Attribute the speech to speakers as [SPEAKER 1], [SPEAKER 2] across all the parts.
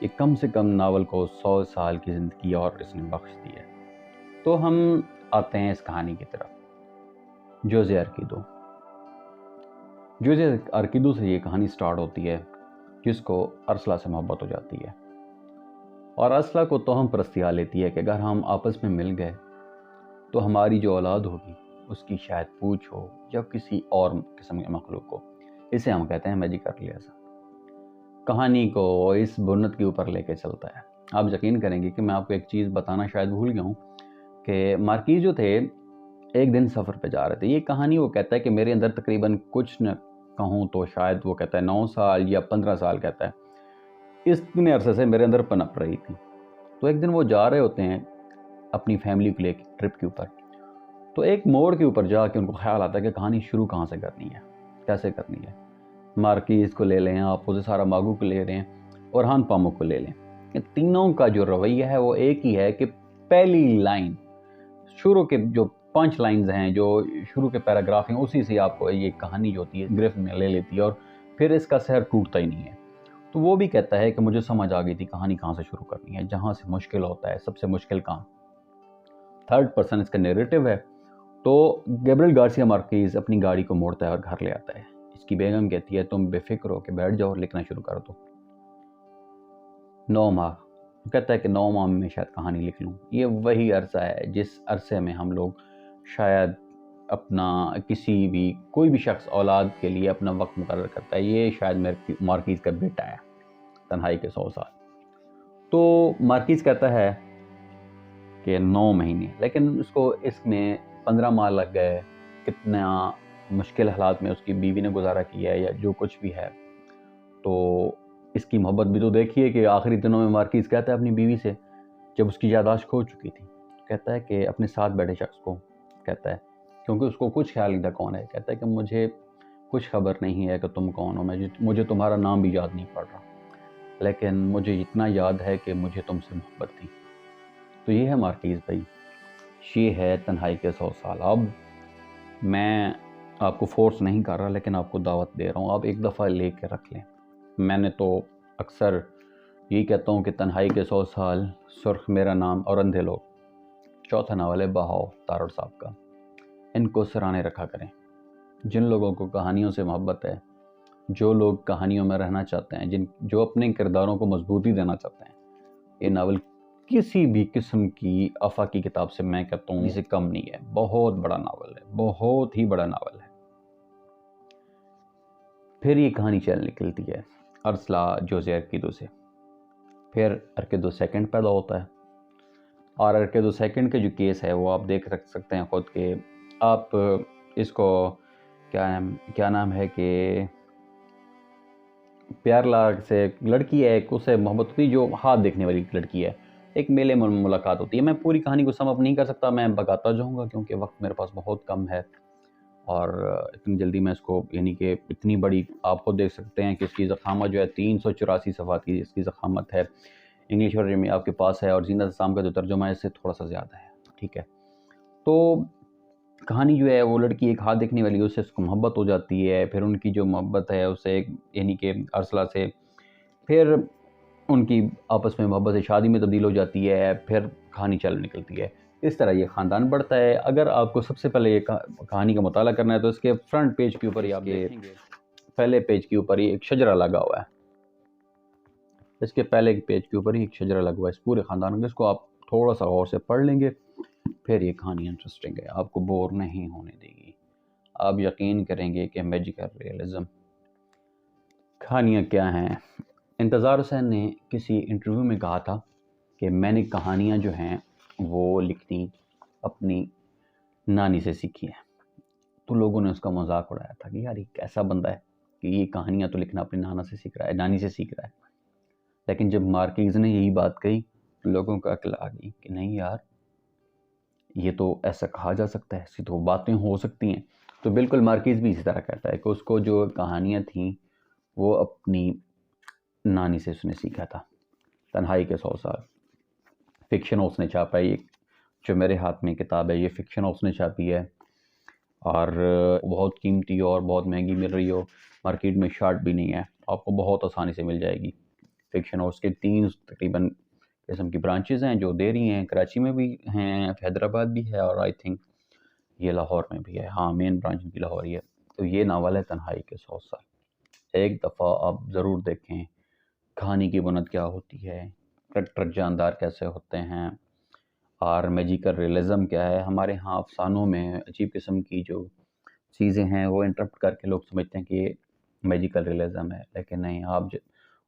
[SPEAKER 1] یہ کم سے کم ناول کو 100 سال کی زندگی اور اس نے بخش دی ہے۔ تو ہم آتے ہیں اس کہانی کی طرف، جوزے ارکیدو۔ جوزے ارکیدو سے یہ کہانی سٹارٹ ہوتی ہے، جس کو ارسلہ سے محبت ہو جاتی ہے، اور ارسلہ کو توہم پرستی آ لیتی ہے کہ اگر ہم آپس میں مل گئے تو ہماری جو اولاد ہوگی اس کی شاید پوچھ ہو یا کسی اور قسم کے مخلوق کو۔ اسے ہم کہتے ہیں میجیکل ریئلزم۔ کہانی کو اس بنیاد کے اوپر لے کے چلتا ہے۔ آپ یقین کریں گے کہ میں آپ کو ایک چیز بتانا شاید بھول گیا ہوں کہ مارکیز جو تھے ایک دن سفر پہ جا رہے تھے۔ یہ کہانی وہ کہتا ہے کہ میرے اندر تقریباً کچھ نہ کہوں تو شاید وہ کہتا ہے 9 سال یا 15 سال کہتا ہے، اس اتنے عرصے سے میرے اندر پنپ رہی تھی۔ تو ایک دن وہ جا رہے ہوتے ہیں اپنی فیملی کو لے کے ٹرپ کے اوپر، تو ایک موڑ کے اوپر جا کے ان کو خیال آتا ہے کہ کہانی شروع کہاں سے کرنی ہے، کیسے کرنی ہے۔ مارکیز کو لے لیں آپ، اسے سارا ماگو کو لے لیں اور ہان پامو کو لے لیں۔ یہ تینوں کا جو رویہ ہے وہ ایک ہی ہے کہ پہلی لائن، شروع کے جو 5 لائنز ہیں، جو شروع کے پیراگراف ہیں، اسی سے آپ کو یہ کہانی جو ہوتی ہے گرفت میں لے لیتی ہے اور پھر اس کا سحر ٹوٹتا ہی نہیں ہے۔ تو وہ بھی کہتا ہے کہ مجھے سمجھ آ گئی تھی کہانی کہاں سے شروع کرنی ہے، جہاں سے مشکل ہوتا ہے، سب سے مشکل کام۔ 3rd پرسن اس کا نیریٹو ہے۔ تو گیبریل گارسیا مارکیز اپنی گاڑی کو موڑتا ہے اور گھر لے آتا ہے۔ اس کی بیگم کہتی ہے تم بے فکر ہو کہ بیٹھ جاؤ اور لکھنا شروع کر دو۔ 9 ماہ، کہتا ہے کہ 9 ماہ میں شاید کہانی لکھ لوں۔ یہ وہی عرصہ ہے جس عرصے میں ہم لوگ شاید اپنا کسی بھی کوئی بھی شخص اولاد کے لیے اپنا وقت مقرر کرتا ہے۔ یہ شاید مارکیز کا بیٹا ہے، تنہائی کے 100 سال۔ تو مارکیز کہتا ہے کہ 9 مہینے، لیکن اس کو اس میں 15 ماہ لگ گئے۔ کتنا مشکل حالات میں اس کی بیوی نے گزارا کیا ہے یا جو کچھ بھی ہے۔ تو اس کی محبت بھی تو دیکھیے کہ آخری دنوں میں مارکیز کہتا ہے اپنی بیوی سے، جب اس کی یادداشت کھو چکی تھی، کہتا ہے کہ اپنے ساتھ بیٹھے شخص کو کہتا ہے، کیونکہ اس کو کچھ خیال نہیں تھا کون ہے، کہتا ہے کہ مجھے کچھ خبر نہیں ہے کہ تم کون ہو، مجھے تمہارا نام بھی یاد نہیں پڑ رہا، لیکن مجھے اتنا یاد ہے کہ مجھے تم سے محبت تھی۔ تو یہ ہے مارکیز بھائی، یہ ہے تنہائی کے 100 سال۔ اب میں آپ کو فورس نہیں کر رہا، لیکن آپ کو دعوت دے رہا ہوں، آپ ایک دفعہ لے کے رکھ لیں۔ میں نے تو اکثر یہی کہتا ہوں کہ تنہائی کے 100 سال، سرخ میرا نام اور اندھے لوگ، 4تھا ناول ہے بہاؤ تارڑ صاحب کا۔ ان کو سرانے رکھا کریں۔ جن لوگوں کو کہانیوں سے محبت ہے، جو لوگ کہانیوں میں رہنا چاہتے ہیں، جو اپنے کرداروں کو مضبوطی دینا چاہتے ہیں، یہ ناول کسی بھی قسم کی آفاقی کتاب سے میں کہتا ہوں اسے کم نہیں ہے۔ بہت بڑا ناول ہے، بہت ہی بڑا ناول ہے۔ پھر یہ کہانی چل نکلتی ہے ارسلہ جوزے ارکیدو سے۔ پھر ارکیدو سیکنڈ پیدا ہوتا ہے، اور ارکیدو سیکنڈ کے جو کیس ہے وہ آپ دیکھ رکھ سکتے ہیں خود کے۔ آپ اس کو کیا نام ہے کہ پیار لاگ سے ایک لڑکی ہے، ایک اسے محبت ہوتی جو ہاتھ دیکھنے والی لڑکی ہے، ایک میلے میں ملاقات ہوتی ہے۔ میں پوری کہانی کو سم اپ نہیں کر سکتا، میں بگاتا جاؤں گا کیونکہ وقت میرے پاس بہت کم ہے، اور اتنی جلدی میں اس کو یعنی کہ اتنی بڑی آپ خود دیکھ سکتے ہیں کہ اس کی ضخامت جو ہے 384 صفحات کی اس کی ضخامت ہے، انگلش ورژن میں آپ کے پاس ہے، اور زینت اسلام کا جو ترجمہ ہے اس سے تھوڑا سا زیادہ ہے، ٹھیک ہے۔ تو کہانی جو ہے وہ لڑکی ایک ہاتھ دیکھنے والی، اس سے اس کو محبت ہو جاتی ہے، پھر ان کی جو محبت ہے اسے ایک یعنی کہ ارسلہ سے، پھر ان کی آپس میں محبت سے شادی میں تبدیل ہو جاتی ہے، پھر کہانی چل نکلتی ہے۔ اس طرح یہ خاندان بڑھتا ہے۔ اگر آپ کو سب سے پہلے یہ کہانی کا مطالعہ کرنا ہے تو اس کے فرنٹ پیج کے اوپر ہی آپ دیکھیں گے، پہلے پیج کے اوپر ہی ایک شجرہ لگا ہوا ہے، اس کے پہلے پیج کے اوپر ہی ایک شجرہ لگا ہوا ہے اس پورے خاندان کا۔ اس کو آپ تھوڑا سا غور سے پڑھ لیں گے، پھر یہ کہانی انٹرسٹنگ ہے، آپ کو بور نہیں ہونے دے گی، آپ یقین کریں گے کہ میجیکل ریئلزم۔ کہانیاں کیا ہیں؟ انتظار حسین نے کسی انٹرویو میں کہا تھا کہ میں نے کہانیاں جو ہیں وہ لکھنی اپنی نانی سے سیکھی ہے۔ تو لوگوں نے اس کا مذاق اڑایا تھا کہ یار یہ کیسا بندہ ہے کہ یہ کہانیاں تو لکھنا اپنی نانی سے سیکھ رہا ہے۔ لیکن جب مارکیز نے یہی بات کہی تو لوگوں کا عقل آ گئی کہ نہیں یار، یہ تو ایسا کہا جا سکتا ہے، ایسی تو باتیں ہو سکتی ہیں۔ تو بالکل مارکیز بھی اسی طرح کہتا ہے کہ اس کو جو کہانیاں تھیں وہ اپنی نانی سے اس نے سیکھا تھا۔ تنہائی کے 100 سال فکشن ہاؤس نے چھاپا ہے، یہ جو میرے ہاتھ میں کتاب ہے یہ فکشن ہاؤس نے چھاپی ہے، اور بہت قیمتی اور بہت مہنگی مل رہی ہو، مارکیٹ میں شارٹ بھی نہیں ہے، آپ کو بہت آسانی سے مل جائے گی۔ فکشن، اور اس کے 3 تقریباً قسم کی برانچز ہیں جو دے رہی ہیں. کراچی میں بھی ہیں، حیدرآباد بھی ہے، اور آئی تھنک یہ لاہور میں بھی ہے. ہاں، مین برانچ کی لاہور ہی ہے. تو یہ ناول ہے تنہائی کے 100 سال. ایک دفعہ آپ ضرور دیکھیں کہانی کی بنیاد کیا ہوتی ہے، کریکٹر جاندار کیسے ہوتے ہیں، اور میجیکل ریئلزم کیا ہے. ہمارے ہاں افسانوں میں عجیب قسم کی جو چیزیں ہیں وہ انٹرپٹ کر کے لوگ سمجھتے ہیں کہ یہ میجیکل ریئلزم ہے، لیکن نہیں. آپ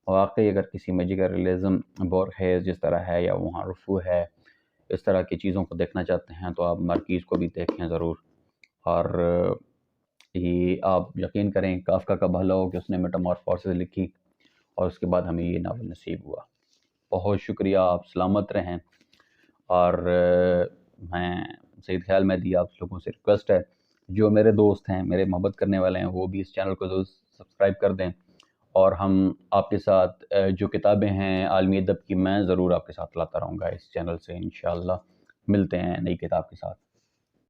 [SPEAKER 1] واقعی اگر کسی میجیکل ریئلزم بورخیز جس طرح ہے، یا وہاں رفو ہے، اس طرح کی چیزوں کو دیکھنا چاہتے ہیں تو آپ مارکیز کو بھی دیکھیں ضرور. اور یہ آپ یقین کریں کافکا کا بھلا ہو کہ اس نے میٹامورفوسس لکھی اور اس کے بعد ہمیں یہ ناول نصیب ہوا. بہت شکریہ، آپ سلامت رہیں. اور میں سید خیال مہدی آپ لوگوں سے ریکویسٹ ہے، جو میرے دوست ہیں، میرے محبت کرنے والے ہیں، وہ بھی اس چینل کو ضرور سبسکرائب کر دیں. اور ہم آپ کے ساتھ جو کتابیں ہیں عالمی ادب کی، میں ضرور آپ کے ساتھ لاتا رہوں گا اس چینل سے. انشاءاللہ ملتے ہیں نئی کتاب کے ساتھ.